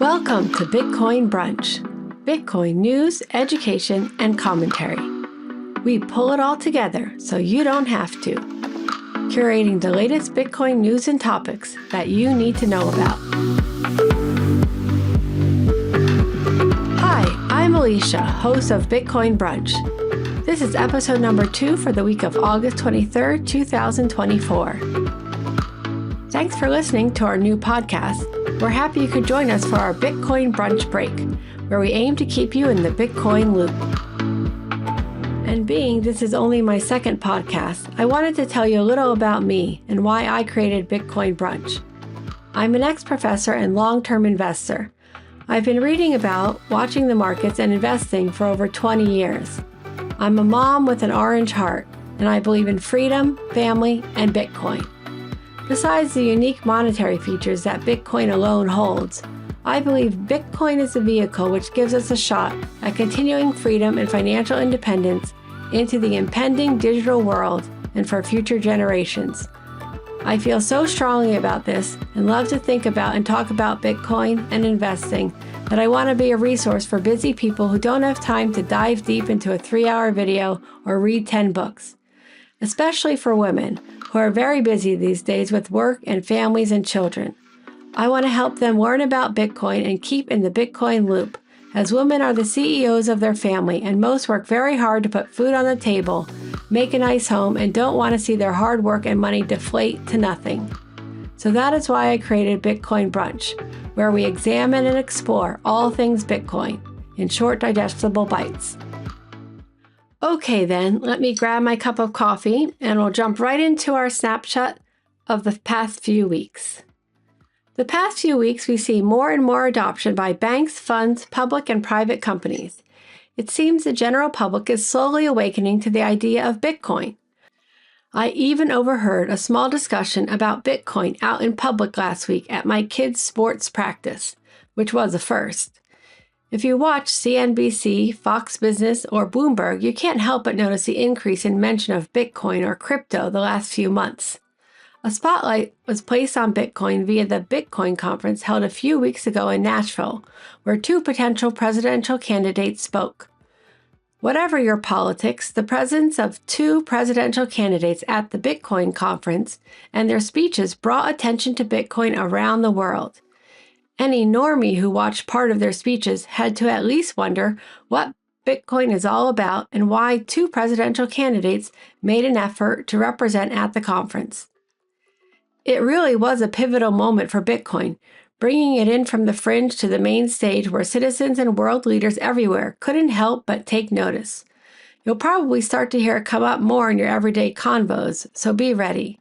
Welcome to Bitcoin Brunch, Bitcoin news, education, and commentary. We pull it all together so you don't have to. Curating the latest Bitcoin news and topics that you need to know about. Hi, I'm Alicia, host of Bitcoin Brunch. This is episode number 2 for the week of August 23rd, 2024. Thanks for listening to our new podcast. We're happy you could join us for our Bitcoin Brunch Break, where we aim to keep you in the Bitcoin loop. And being this is only my second podcast, I wanted to tell you a little about me and why I created Bitcoin Brunch. I'm an ex-professor and long-term investor. I've been reading about, watching the markets, and investing for over 20 years. I'm a mom with an orange heart, and I believe in freedom, family, and Bitcoin. Besides the unique monetary features that Bitcoin alone holds, I believe Bitcoin is the vehicle which gives us a shot at continuing freedom and financial independence into the impending digital world and for future generations. I feel so strongly about this and love to think about and talk about Bitcoin and investing that I want to be a resource for busy people who don't have time to dive deep into a 3-hour video or read 10 books. Especially for women who are very busy these days with work and families and children. I want to help them learn about Bitcoin and keep in the Bitcoin loop, as women are the CEOs of their family and most work very hard to put food on the table, make a nice home, and don't want to see their hard work and money deflate to nothing. So that is why I created Bitcoin Brunch, where we examine and explore all things Bitcoin in short, digestible bites. Okay then, let me grab my cup of coffee and we'll jump right into our snapshot of the past few weeks. The past few weeks, we see more and more adoption by banks, funds, public and private companies. It seems the general public is slowly awakening to the idea of Bitcoin. I even overheard a small discussion about Bitcoin out in public last week at my kids' sports practice, which was a first. If you watch CNBC, Fox Business, or Bloomberg, you can't help but notice the increase in mention of Bitcoin or crypto the last few months. A spotlight was placed on Bitcoin via the Bitcoin conference held a few weeks ago in Nashville, where 2 potential presidential candidates spoke. Whatever your politics, the presence of 2 presidential candidates at the Bitcoin conference and their speeches brought attention to Bitcoin around the world. Any normie who watched part of their speeches had to at least wonder what Bitcoin is all about and why 2 presidential candidates made an effort to represent at the conference. It really was a pivotal moment for Bitcoin, bringing it in from the fringe to the main stage where citizens and world leaders everywhere couldn't help but take notice. You'll probably start to hear it come up more in your everyday convos, so be ready.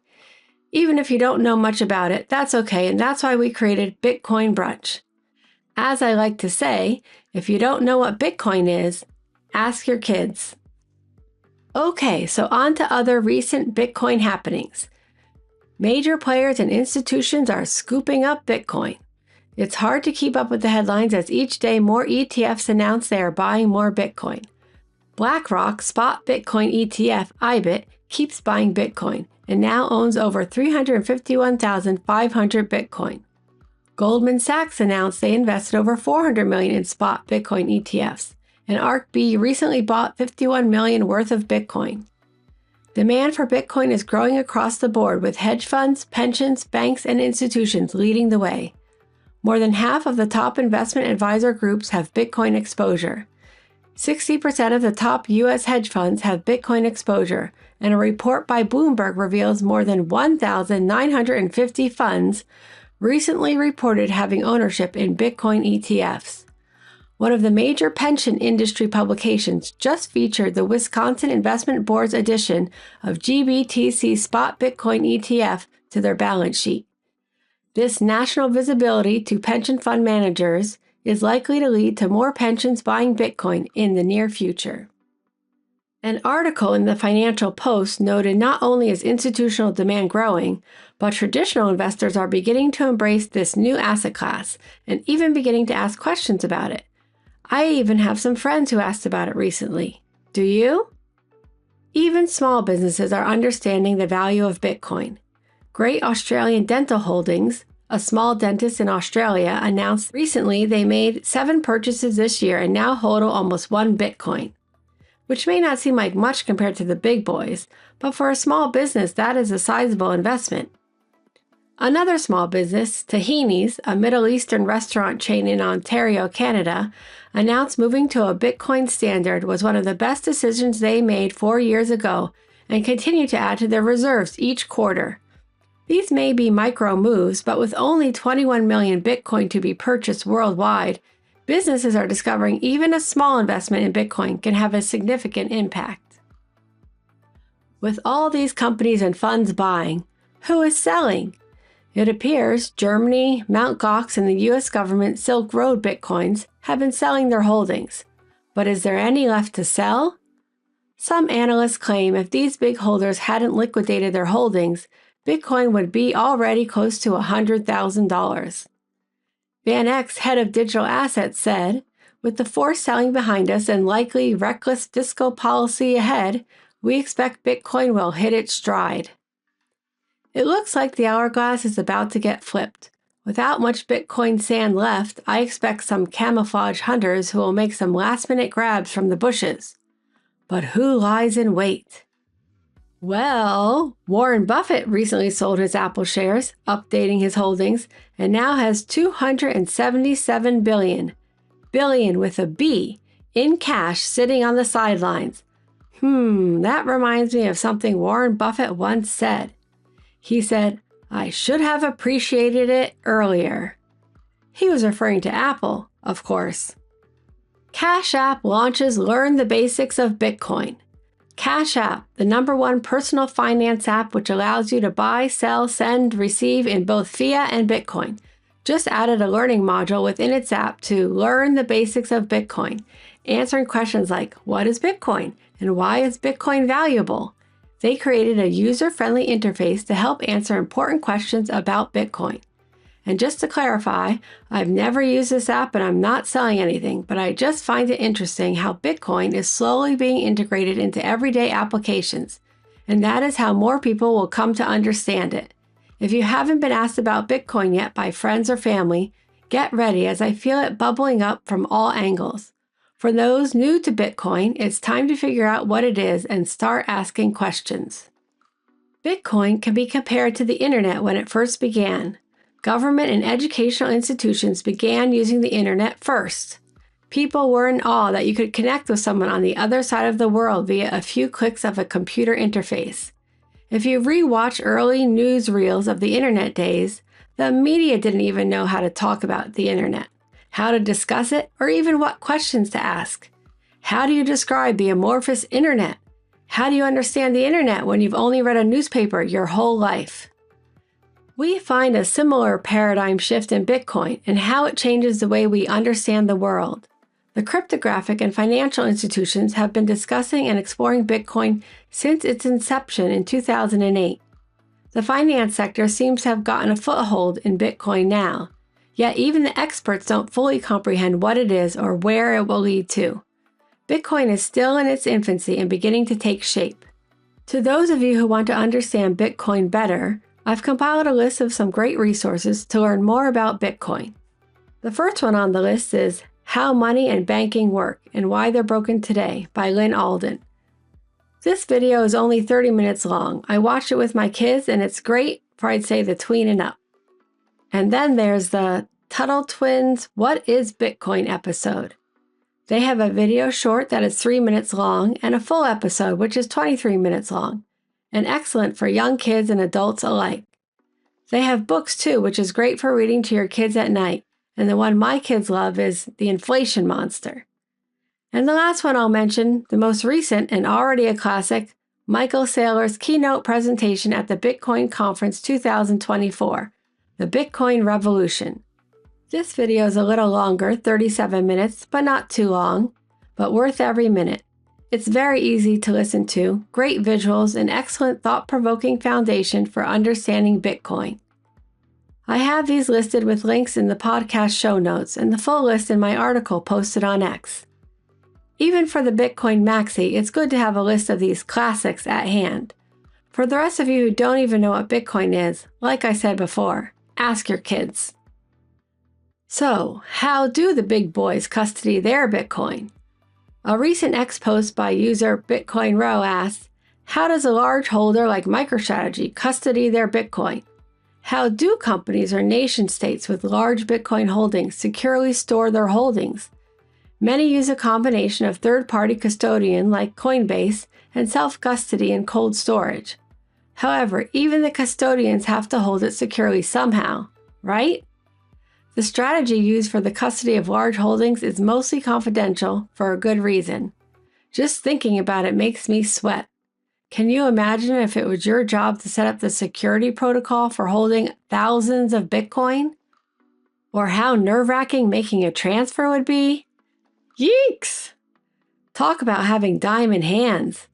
Even if you don't know much about it, that's okay, and that's why we created Bitcoin Brunch. As I like to say, if you don't know what Bitcoin is, ask your kids. Okay, so on to other recent Bitcoin happenings. Major players and institutions are scooping up Bitcoin. It's hard to keep up with the headlines as each day more ETFs announce they are buying more Bitcoin. BlackRock's spot Bitcoin ETF, IBIT, keeps buying Bitcoin and now owns over 351,500 Bitcoin. Goldman Sachs announced they invested over $400 million in spot Bitcoin ETFs, and ARKB recently bought $51 million worth of Bitcoin. Demand for Bitcoin is growing across the board with hedge funds, pensions, banks, and institutions leading the way. More than half of the top investment advisor groups have Bitcoin exposure. 60% of the top U.S. hedge funds have Bitcoin exposure, and a report by Bloomberg reveals more than 1,950 funds recently reported having ownership in Bitcoin ETFs. One of the major pension industry publications just featured the Wisconsin Investment Board's addition of GBTC Spot Bitcoin ETF to their balance sheet. This national visibility to pension fund managers is likely to lead to more pensions buying Bitcoin in the near future. An article in the Financial Post noted not only is institutional demand growing, but traditional investors are beginning to embrace this new asset class and even beginning to ask questions about it. I even have some friends who asked about it recently. Do you? Even small businesses are understanding the value of Bitcoin. Great Australian Dental Holdings, a small dentist in Australia, announced recently they made 7 purchases this year and now hold almost 1 Bitcoin, which may not seem like much compared to the big boys, but for a small business, that is a sizable investment. Another small business, Tahini's, a Middle Eastern restaurant chain in Ontario, Canada, announced moving to a Bitcoin standard was one of the best decisions they made 4 years ago and continue to add to their reserves each quarter. These may be micro moves, but with only 21 million Bitcoin to be purchased worldwide, businesses are discovering even a small investment in Bitcoin can have a significant impact. With all these companies and funds buying, who is selling? It appears Germany, Mt. Gox, and the U.S. government Silk Road Bitcoins have been selling their holdings. But is there any left to sell? Some analysts claim if these big holders hadn't liquidated their holdings, Bitcoin would be already close to $100,000. Van Eck's head of digital assets said, "With the forced selling behind us and likely reckless fiscal policy ahead, we expect Bitcoin will hit its stride." It looks like the hourglass is about to get flipped. Without much Bitcoin sand left, I expect some camouflage hunters who will make some last-minute grabs from the bushes. But who lies in wait? Well, Warren Buffett recently sold his Apple shares, updating his holdings, and now has $277 billion with a B, in cash sitting on the sidelines. That reminds me of something Warren Buffett once said. He said, "I should have appreciated it earlier." He was referring to Apple, of course. Cash App launches Learn the Basics of Bitcoin. Cash App, the #1 personal finance app which allows you to buy, sell, send, receive in both fiat and Bitcoin, just added a learning module within its app to learn the basics of Bitcoin, answering questions like, what is Bitcoin and why is Bitcoin valuable? They created a user-friendly interface to help answer important questions about Bitcoin. And just to clarify, I've never used this app and I'm not selling anything, but I just find it interesting how Bitcoin is slowly being integrated into everyday applications. And that is how more people will come to understand it. If you haven't been asked about Bitcoin yet by friends or family, get ready as I feel it bubbling up from all angles. For those new to Bitcoin, it's time to figure out what it is and start asking questions. Bitcoin can be compared to the internet when it first began. Government and educational institutions began using the internet first. People were in awe that you could connect with someone on the other side of the world via a few clicks of a computer interface. If you rewatch early newsreels of the internet days, the media didn't even know how to talk about the internet, how to discuss it, or even what questions to ask. How do you describe the amorphous internet? How do you understand the internet when you've only read a newspaper your whole life? We find a similar paradigm shift in Bitcoin and how it changes the way we understand the world. The cryptographic and financial institutions have been discussing and exploring Bitcoin since its inception in 2008. The finance sector seems to have gotten a foothold in Bitcoin now, yet even the experts don't fully comprehend what it is or where it will lead to. Bitcoin is still in its infancy and beginning to take shape. To those of you who want to understand Bitcoin better, I've compiled a list of some great resources to learn more about Bitcoin. The first one on the list is How Money and Banking Work and Why They're Broken Today by Lynn Alden. This video is only 30 minutes long. I watched it with my kids and it's great for I'd say the tween and up. And then there's the Tuttle Twins What is Bitcoin episode. They have a video short that is 3 minutes long and a full episode which is 23 minutes long, and excellent for young kids and adults alike. They have books too, which is great for reading to your kids at night, and the one my kids love is The Inflation Monster. And the last one I'll mention, the most recent and already a classic, Michael Saylor's keynote presentation at the Bitcoin Conference 2024, The Bitcoin Revolution. This video is a little longer, 37 minutes, but not too long, but worth every minute. It's very easy to listen to, great visuals, and excellent thought-provoking foundation for understanding Bitcoin. I have these listed with links in the podcast show notes and the full list in my article posted on X. Even for the Bitcoin Maxi, it's good to have a list of these classics at hand. For the rest of you who don't even know what Bitcoin is, like I said before, Ask your kids. So, how do the big boys custody their Bitcoin? A recent X post by user Bitcoin Row asks, how does a large holder like MicroStrategy custody their Bitcoin? How do companies or nation-states with large Bitcoin holdings securely store their holdings? Many use a combination of third-party custodian like Coinbase and self-custody and cold storage. However, even the custodians have to hold it securely somehow, right? The strategy used for the custody of large holdings is mostly confidential for a good reason. Just thinking about it makes me sweat. Can you imagine if it was your job to set up the security protocol for holding thousands of Bitcoin? Or how nerve-wracking making a transfer would be? Yeeks! Talk about having diamond hands.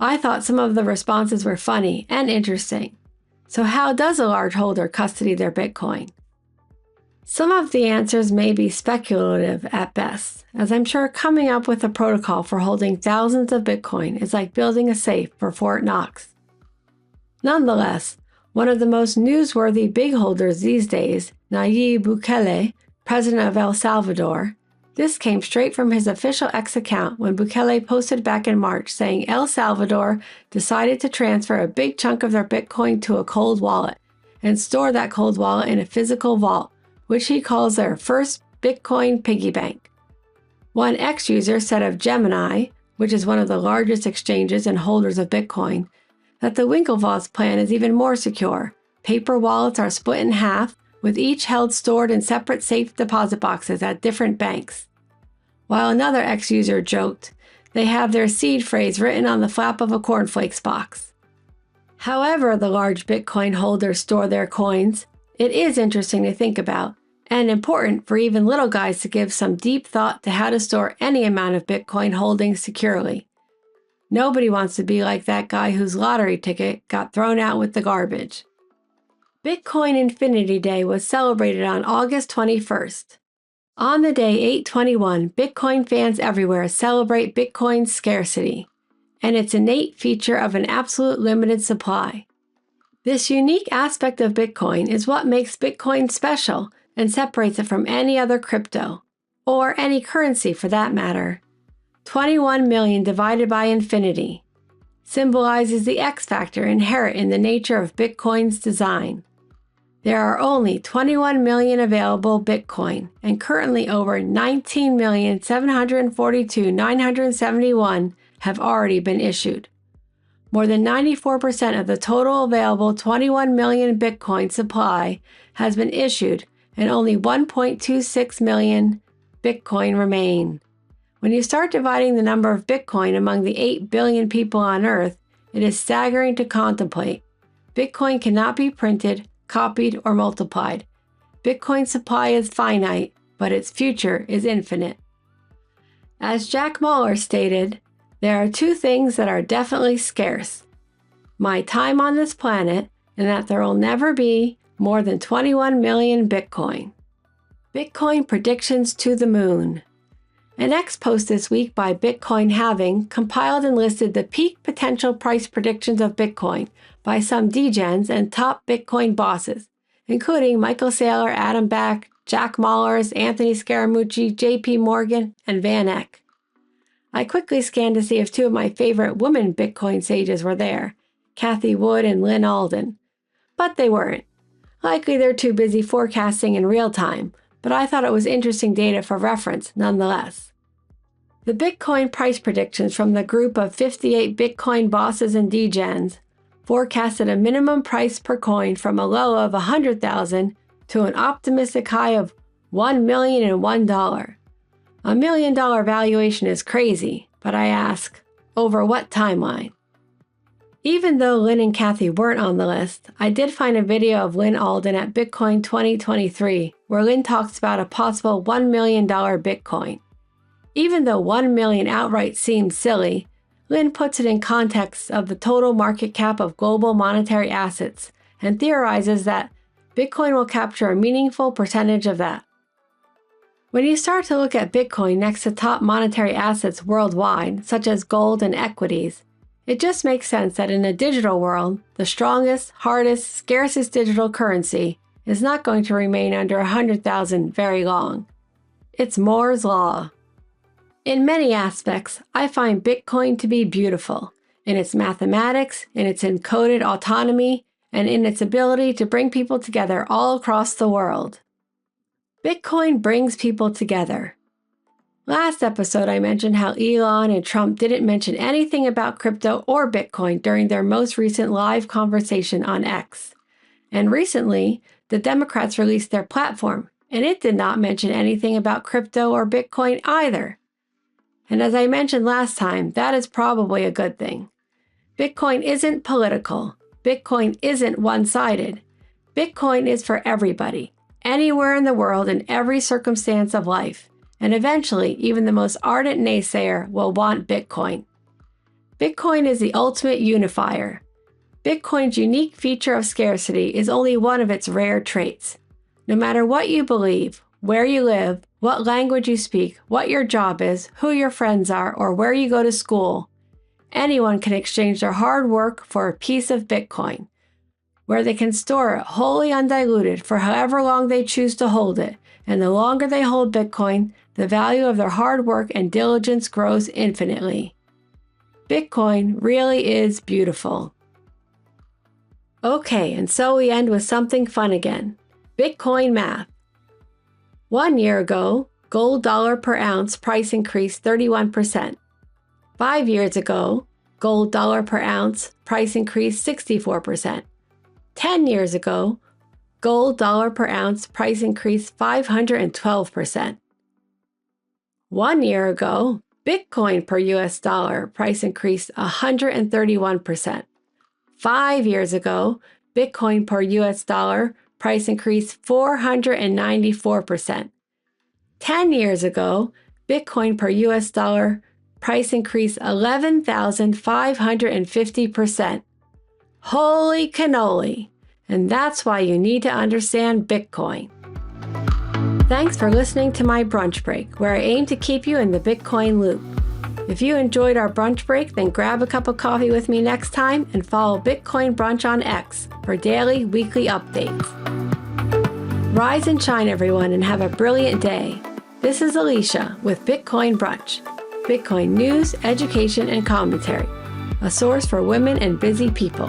I thought some of the responses were funny and interesting. So how does a large holder custody their Bitcoin? Some of the answers may be speculative at best, as I'm sure coming up with a protocol for holding thousands of Bitcoin is like building a safe for Fort Knox. Nonetheless, one of the most newsworthy big holders these days, Nayib Bukele, president of El Salvador, this came straight from his official X account when Bukele posted back in March saying El Salvador decided to transfer a big chunk of their Bitcoin to a cold wallet and store that cold wallet in a physical vault, which he calls their first Bitcoin piggy bank. One X user said of Gemini, which is one of the largest exchanges and holders of Bitcoin, that the Winklevoss plan is even more secure. Paper wallets are split in half, with each held stored in separate safe deposit boxes at different banks. While another X user joked, they have their seed phrase written on the flap of a cornflakes box. However the large Bitcoin holders store their coins, it is interesting to think about, and important for even little guys to give some deep thought to how to store any amount of Bitcoin holdings securely. Nobody wants to be like that guy whose lottery ticket got thrown out with the garbage. Bitcoin Infinity Day was celebrated on August 21st. On the day 8/21, Bitcoin fans everywhere celebrate Bitcoin's scarcity and its innate feature of an absolute limited supply. This unique aspect of Bitcoin is what makes Bitcoin special and separates it from any other crypto, or any currency for that matter. 21 million divided by infinity symbolizes the X factor inherent in the nature of Bitcoin's design. There are only 21 million available Bitcoin, and currently over 19,742,971 have already been issued. More than 94% of the total available 21 million Bitcoin supply has been issued, and only 1.26 million Bitcoin remain. When you start dividing the number of Bitcoin among the 8 billion people on Earth, it is staggering to contemplate. Bitcoin cannot be printed, copied, or multiplied. Bitcoin's supply is finite, but its future is infinite. As Jack Mallers stated, there are two things that are definitely scarce: my time on this planet, and that there will never be more than 21 million Bitcoin. Bitcoin predictions to the moon. An X post this week by Bitcoin Halving compiled and listed the peak potential price predictions of Bitcoin by some degens and top Bitcoin bosses, including Michael Saylor, Adam Back, Jack Mallers, Anthony Scaramucci, JP Morgan, and Van Eck. I quickly scanned to see if two of my favorite women Bitcoin sages were there, Cathie Wood and Lynn Alden. But they weren't. Likely they're too busy forecasting in real time, but I thought it was interesting data for reference nonetheless. The Bitcoin price predictions from the group of 58 Bitcoin bosses and degens forecasted a minimum price per coin from a low of $100,000 to an optimistic high of $1,001,000. $1 million valuation is crazy, but I ask, over what timeline? Even though Lynn and Cathie weren't on the list, I did find a video of Lynn Alden at Bitcoin 2023, where Lynn talks about a possible $1 million Bitcoin. Even though 1 million outright seems silly, Lynn puts it in context of the total market cap of global monetary assets and theorizes that Bitcoin will capture a meaningful percentage of that. When you start to look at Bitcoin next to top monetary assets worldwide, such as gold and equities, it just makes sense that in a digital world, the strongest, hardest, scarcest digital currency is not going to remain under 100,000 very long. It's Moore's Law. In many aspects, I find Bitcoin to be beautiful, in its mathematics, in its encoded autonomy, and in its ability to bring people together all across the world. Bitcoin brings people together. Last episode, I mentioned how Elon and Trump didn't mention anything about crypto or Bitcoin during their most recent live conversation on X. And recently, the Democrats released their platform, and it did not mention anything about crypto or Bitcoin either. And as I mentioned last time, that is probably a good thing. Bitcoin isn't political. Bitcoin isn't one-sided. Bitcoin is for everybody, anywhere in the world in every circumstance of life. And eventually, even the most ardent naysayer will want Bitcoin. Bitcoin is the ultimate unifier. Bitcoin's unique feature of scarcity is only one of its rare traits. No matter what you believe, where you live, what language you speak, what your job is, who your friends are, or where you go to school, anyone can exchange their hard work for a piece of Bitcoin, where they can store it wholly undiluted for however long they choose to hold it, and the longer they hold Bitcoin, the value of their hard work and diligence grows infinitely. Bitcoin really is beautiful. Okay, and so we end with something fun again. Bitcoin math. 1 year ago, gold dollar per ounce price increased 31%. 5 years ago, gold dollar per ounce price increased 64%. 10 years ago, gold dollar per ounce price increased 512%. 1 year ago, Bitcoin per US dollar price increased 131%. 5 years ago, Bitcoin per US dollar price increased 494%. 10 years ago, Bitcoin per US dollar price increased 11,550%. Holy cannoli! And that's why you need to understand Bitcoin. Thanks for listening to my brunch break, where I aim to keep you in the Bitcoin loop. If you enjoyed our brunch break, then grab a cup of coffee with me next time and follow Bitcoin Brunch on X for daily, weekly updates. Rise and shine, everyone, and have a brilliant day. This is Alicia with Bitcoin Brunch, Bitcoin news, education, and commentary, a source for women and busy people.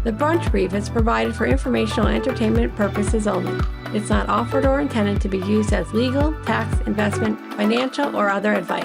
The brunch brief is provided for informational and entertainment purposes only. It's not offered or intended to be used as legal, tax, investment, financial, or other advice.